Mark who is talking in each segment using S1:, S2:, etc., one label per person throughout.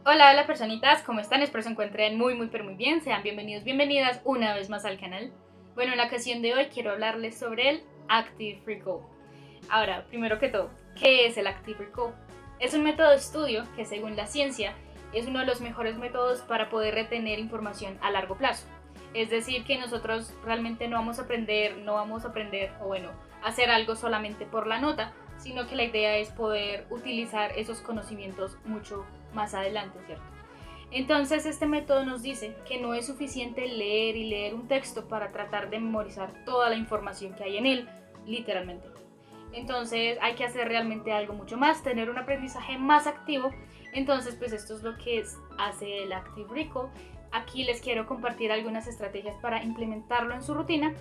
S1: Hola personitas, ¿cómo están? Espero se encuentren muy bien. Sean bienvenidos, bienvenidas una vez más al canal. Bueno, en la ocasión de hoy quiero hablarles sobre el Active Recall. Ahora, primero que todo, ¿qué es el Active Recall? Es un método de estudio que, según la ciencia, es uno de los mejores métodos para poder retener información a largo plazo. Es decir, que nosotros realmente no vamos a aprender, o bueno, hacer algo solamente por la nota, sino que la idea es poder utilizar esos conocimientos mucho más adelante, ¿cierto? Entonces este método nos dice que no es suficiente leer y leer un texto para tratar de memorizar toda la información que hay en él, literalmente. Entonces hay que hacer realmente algo mucho más, tener un aprendizaje más activo. Entonces pues esto es lo que hace el Active Recall. Aquí les quiero compartir algunas estrategias para implementarlo en su rutina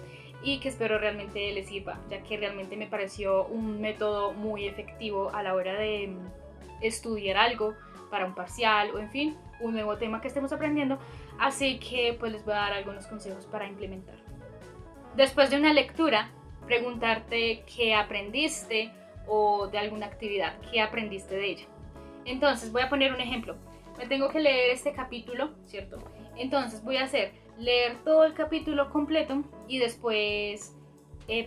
S1: y que espero realmente les sirva, ya que realmente me pareció un método muy efectivo a la hora de estudiar algo para un parcial o en fin, un nuevo tema que estemos aprendiendo. Así que pues les voy a dar algunos consejos para implementar. Después de una lectura, preguntarte qué aprendiste o de alguna actividad, qué aprendiste de ella. Entonces voy a poner un ejemplo. Me tengo que leer este capítulo, ¿cierto? Entonces voy a hacer leer todo el capítulo completo y después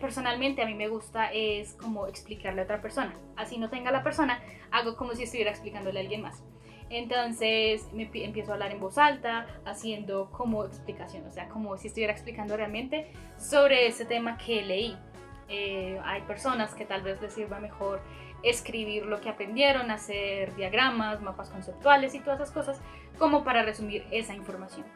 S1: personalmente a mí me gusta es como explicarle a otra persona. Así no tenga la persona, hago como si estuviera explicándole a alguien más. Entonces empiezo a hablar en voz alta, haciendo como explicación, o sea, como si estuviera explicando realmente sobre ese tema que leí. Hay personas que tal vez les sirva mejor escribir lo que aprendieron, hacer diagramas, mapas conceptuales y todas esas cosas, como para resumir esa información.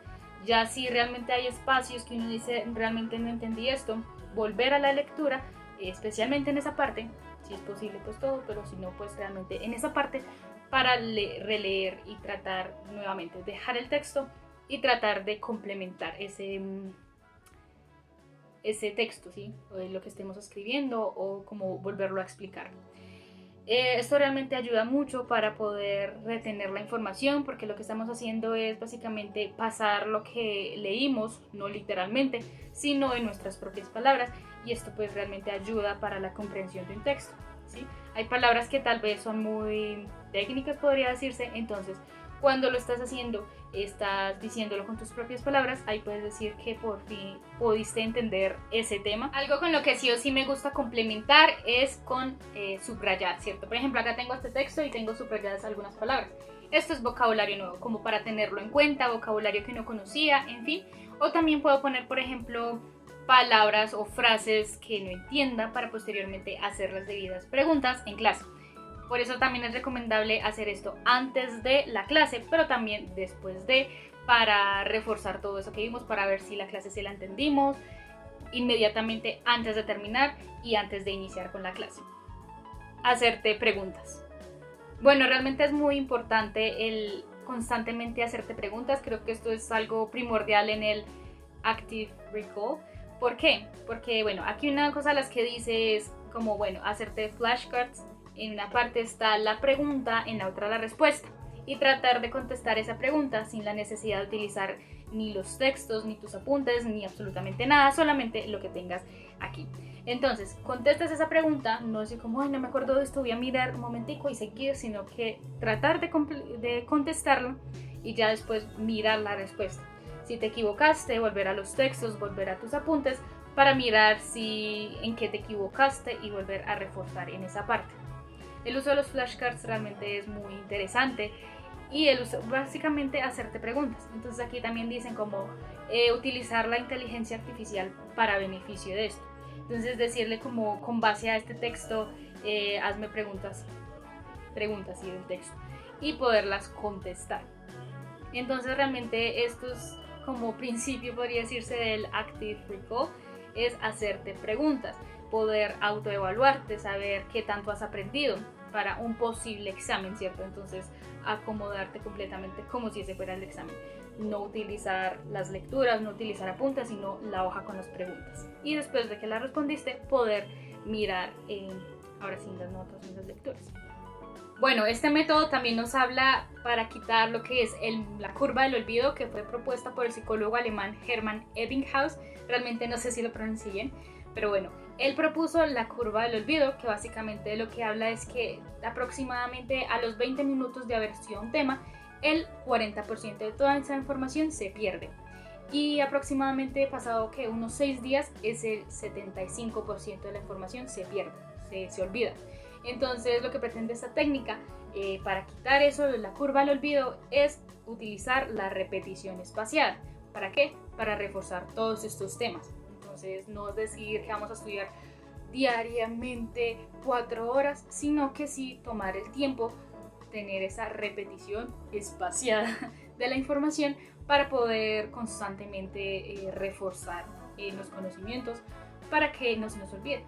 S1: Ya si realmente hay espacios que uno dice, realmente no entendí esto, volver a la lectura, especialmente en esa parte, si es posible pues todo, pero si no pues realmente en esa parte, para releer y tratar nuevamente, dejar el texto y tratar de complementar ese texto, ¿sí? O lo que estemos escribiendo o como volverlo a explicar. Esto realmente ayuda mucho para poder retener la información, porque lo que estamos haciendo es básicamente pasar lo que leímos, no literalmente, sino en nuestras propias palabras, y esto pues realmente ayuda para la comprensión de un texto, ¿sí? Hay palabras que tal vez son muy técnicas, podría decirse, entonces cuando lo estás haciendo, estás diciéndolo con tus propias palabras, ahí puedes decir que por fin pudiste entender ese tema. Algo con lo que sí o sí me gusta complementar es con subrayar, ¿cierto? Por ejemplo, acá tengo este texto y tengo subrayadas algunas palabras. Esto es vocabulario nuevo, como para tenerlo en cuenta, vocabulario que no conocía, en fin. O también puedo poner, por ejemplo, palabras o frases que no entienda para posteriormente hacer las debidas preguntas en clase. Por eso también es recomendable hacer esto antes de la clase, pero también después de, para reforzar todo eso que vimos, para ver si la clase se la entendimos, inmediatamente antes de terminar y antes de iniciar con la clase. Hacerte preguntas. Bueno, realmente es muy importante el constantemente hacerte preguntas. Creo que esto es algo primordial en el Active Recall. ¿Por qué? Porque, bueno, aquí una cosa de las que dice es como, bueno, hacerte flashcards. En una parte está la pregunta, en la otra la respuesta. Y tratar de contestar esa pregunta sin la necesidad de utilizar ni los textos, ni tus apuntes, ni absolutamente nada, solamente lo que tengas aquí. Entonces, contestas esa pregunta, no decir como, ay, no me acuerdo de esto, voy a mirar un momentico y seguir, sino que tratar de contestarlo y ya después mirar la respuesta. Si te equivocaste, volver a los textos, volver a tus apuntes para mirar en qué te equivocaste y volver a reforzar en esa parte. El uso de los flashcards realmente es muy interesante y el uso, básicamente hacerte preguntas. Entonces aquí también dicen como utilizar la inteligencia artificial para beneficio de esto. Entonces decirle como con base a este texto, hazme preguntas y del texto y poderlas contestar. Entonces realmente esto es como principio, podría decirse, del Active Recall, es hacerte preguntas, poder autoevaluarte, saber qué tanto has aprendido para un posible examen, ¿cierto? Entonces acomodarte completamente como si ese fuera el examen. No utilizar las lecturas, no utilizar apuntes, sino la hoja con las preguntas. Y después de que las respondiste, poder mirar ahora sí las notas y las lecturas. Bueno, este método también nos habla para quitar lo que es la curva del olvido, que fue propuesta por el psicólogo alemán Hermann Ebbinghaus. Realmente no sé si lo pronuncié bien, pero bueno, él propuso la curva del olvido, que básicamente lo que habla es que aproximadamente a los 20 minutos de haber estudiado un tema, el 40% de toda esa información se pierde. Y aproximadamente pasado que unos 6 días, ese 75% de la información se pierde, se olvida. Entonces lo que pretende esta técnica para quitar eso de la curva del olvido es utilizar la repetición espaciada. ¿Para qué? Para reforzar todos estos temas. Entonces no es decir que vamos a estudiar diariamente 4 horas, sino que sí tomar el tiempo, tener esa repetición espaciada de la información para poder constantemente reforzar los conocimientos para que no se nos olvide.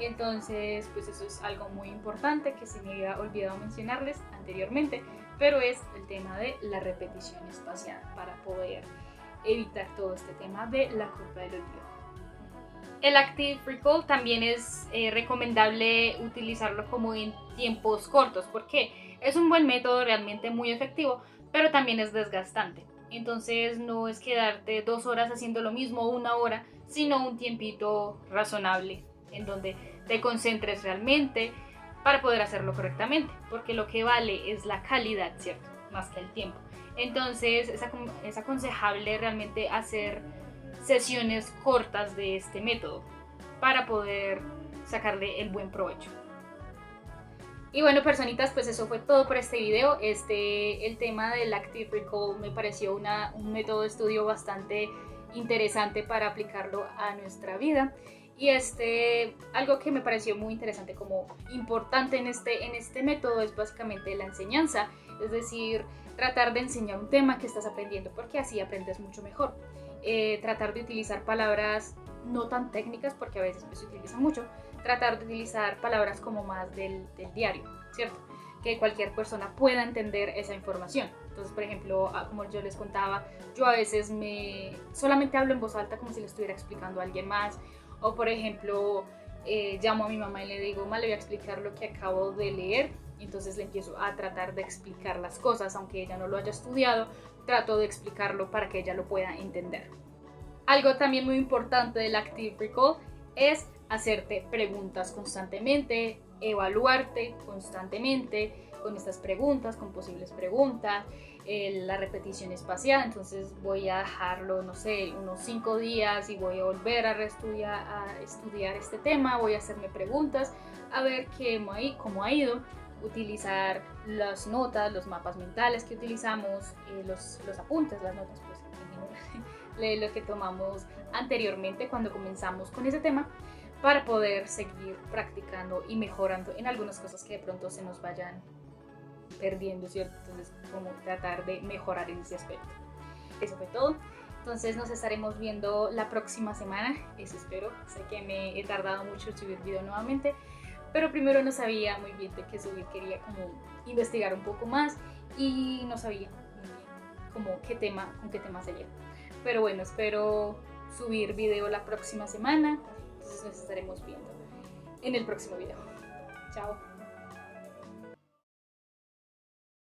S1: Entonces, pues eso es algo muy importante que se me había olvidado mencionarles anteriormente, pero es el tema de la repetición espaciada para poder evitar todo este tema de la curva del olvido. El Active Recall también es recomendable utilizarlo como en tiempos cortos, porque es un buen método, realmente muy efectivo, pero también es desgastante. Entonces no es quedarte 2 horas haciendo lo mismo, 1 hora, sino un tiempito razonable en donde te concentres realmente para poder hacerlo correctamente, porque lo que vale es la calidad, ¿cierto? Más que el tiempo. Entonces es aconsejable realmente hacer sesiones cortas de este método para poder sacarle el buen provecho. Y bueno, personitas, pues eso fue todo por este video. El tema del Active Recall me pareció un método de estudio bastante interesante para aplicarlo a nuestra vida. Y algo que me pareció muy interesante como importante en este método es básicamente la enseñanza, es decir, tratar de enseñar un tema que estás aprendiendo, porque así aprendes mucho mejor. Tratar de utilizar palabras no tan técnicas, porque a veces pues, se utilizan mucho, tratar de utilizar palabras como más del diario, ¿cierto? Que cualquier persona pueda entender esa información. Entonces, por ejemplo, como yo les contaba, yo a veces solamente hablo en voz alta como si le estuviera explicando a alguien más, o por ejemplo, llamo a mi mamá y le digo, mamá, le voy a explicar lo que acabo de leer, y entonces le empiezo a tratar de explicar las cosas, aunque ella no lo haya estudiado, trato de explicarlo para que ella lo pueda entender. Algo también muy importante del Active Recall es hacerte preguntas constantemente, evaluarte constantemente con estas preguntas, con posibles preguntas, la repetición espaciada. Entonces voy a dejarlo, no sé, unos 5 días y voy a volver a estudiar este tema, voy a hacerme preguntas, a ver cómo ha ido, utilizar las notas, los mapas mentales que utilizamos, los apuntes, las notas, pues en general, lo que tomamos anteriormente cuando comenzamos con ese tema, para poder seguir practicando y mejorando en algunas cosas que de pronto se nos vayan perdiendo, ¿cierto? Entonces, como tratar de mejorar en ese aspecto. Eso fue todo. Entonces nos estaremos viendo la próxima semana, eso espero. Sé que me he tardado mucho en subir video nuevamente, pero primero no sabía muy bien de qué subir, quería como investigar un poco más y no sabía muy bien como con qué tema sería. Pero bueno, espero subir video la próxima semana, entonces nos estaremos viendo en el próximo video. Chao.